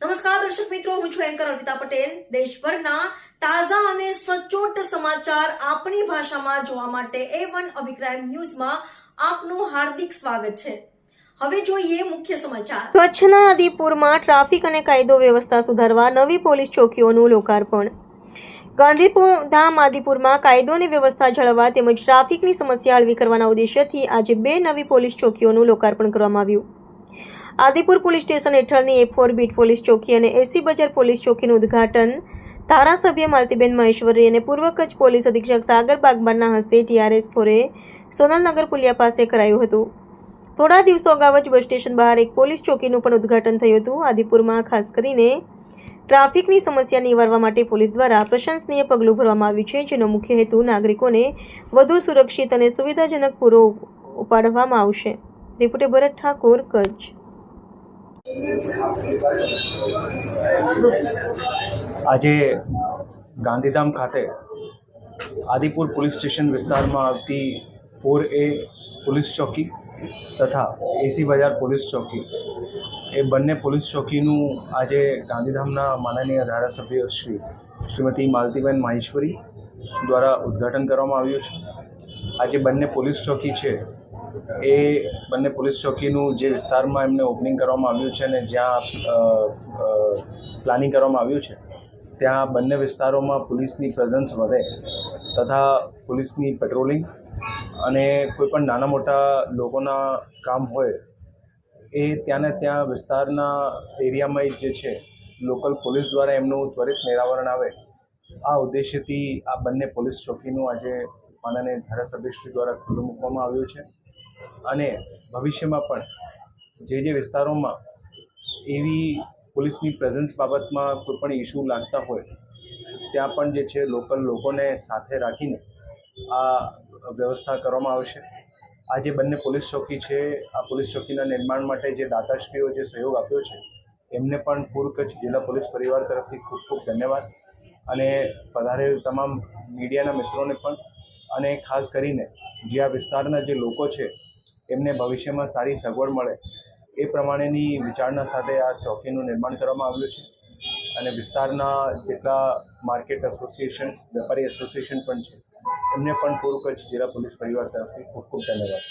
નમસ્કાર દર્શક મિત્રો, હું છું એન્કર અર્પિતા પટેલ। દેશભરના તાજા અને સચોટ સમાચાર આપણી ભાષામાં જોવા માટે A1 અભિપ્રાય ન્યૂઝમાં આપનું હાર્દિક સ્વાગત છે। હવે જોઈએ મુખ્ય સમાચાર। કચ્છના આદિપુરમાં ટ્રાફિક અને કાયદો વ્યવસ્થા સુધારવા નવી પોલીસ ચોકીઓનું લોકાર્પણ। ગાંધીધામ આદિપુરમાં કાયદો અને વ્યવસ્થા જાળવવા તેમજ ટ્રાફિકની સમસ્યા હળવી કરવાના ઉદ્દેશ્યથી આજે 2 નવી પોલીસ ચોકીઓનું લોકાર્પણ કરવામાં આવ્યું। આદિપુર પોલીસ સ્ટેશન હેઠળની A4 બીટ પોલીસ ચોકી અને એસી બજાર પોલીસ ચોકીનું ઉદ્ઘાટન ધારાસભ્ય માલતીબેન મહેશ્વરી અને પૂર્વ કચ્છ પોલીસ અધિક્ષક સાગર બાગબારના હસ્તે TRS4 સોનલનગર પુલિયા પાસે કરાયું હતું। થોડા દિવસો અગાઉ જ બસ સ્ટેશન બહાર એક પોલીસ ચોકીનું પણ ઉદ્ઘાટન થયું હતું। આદિપુરમાં ખાસ કરીને ટ્રાફિકની સમસ્યા નિવારવા માટે પોલીસ દ્વારા પ્રશંસનીય પગલું ભરવામાં આવ્યું છે, જેનો મુખ્ય હેતુ નાગરિકોને વધુ સુરક્ષિત અને સુવિધાજનક પૂરો પાડવામાં આવશે। રિપોર્ટર ભરત ઠાકોર, કચ્છ। આજે ગાંધીધામ ખાતે આદિપુર પોલીસ સ્ટેશન વિસ્તારમાં આવતી 4A પોલીસ ચોકી તથા એસી બજાર પોલીસ ચોકી એ બંને પોલીસ ચોકીનું આજે ગાંધીધામના માનનીય ધારાસભ્ય શ્રીમતી માલતીબેન મહેશ્વરી દ્વારા ઉદ્ઘાટન કરવામાં આવ્યું છે। આજે બંને પોલીસ ચોકી છે એ બંને પોલીસ ચોકીનું જે વિસ્તારમાં એમને ઓપનિંગ કરવામાં આવ્યું છે અને જ્યાં પ્લાનિંગ કરવામાં આવ્યું છે ત્યાં બંને વિસ્તારોમાં પોલીસની પ્રેઝન્સ વધે તથા પોલીસની પેટ્રોલિંગ અને કોઈપણ નાના મોટા લોકોના કામ હોય એ ત્યાંને ત્યાં વિસ્તારના એરિયામાં જે છે લોકલ પોલીસ દ્વારા એમનું ત્વરિત નિરાવરણ આવે, આ ઉદ્દેશ્યથી આ બંને પોલીસ ચોકીનું આજે માનનીય ધારાસભ્યશ્રી દ્વારા ખુલ્લું મૂકવામાં આવ્યું છે। અને ભવિષ્યમાં પણ જે વિસ્તારોમાં એવી પોલીસની પ્રેઝન્સ બાબતમાં કોઈ પણ ઇસ્યુ લાગતા હોય ત્યાં પણ જે છે લોકલ લોકોને સાથે રાખીને આ વ્યવસ્થા કરવામાં આવશે। આ જે બંને પોલીસ ચોકી છે, આ પોલીસ ચોકીના નિર્માણ માટે જે દાતાશ્રીઓ જે સહયોગ આપ્યો છે એમને પણ પૂર્વ કચ્છ જિલ્લા પોલીસ પરિવાર તરફથી ખૂબ ખૂબ ધન્યવાદ અને પધારેલ તમામ મીડિયાના મિત્રોને પણ, અને ખાસ કરીને જે આ વિસ્તારના જે લોકો છે એમને ભવિષ્યમાં સારી સગવડ મળે એ પ્રમાણેની વિચારણા સાથે આ ચોકીનું નિર્માણ કરવામાં આવ્યું છે। અને વિસ્તારના જેટલા માર્કેટ એસોસિએશન, વેપારી એસોસિએશન પણ છે એમને પણ પૂર્વ કચ્છ જિલ્લા પોલીસ પરિવાર તરફથી ખૂબ ખૂબ ધન્યવાદ।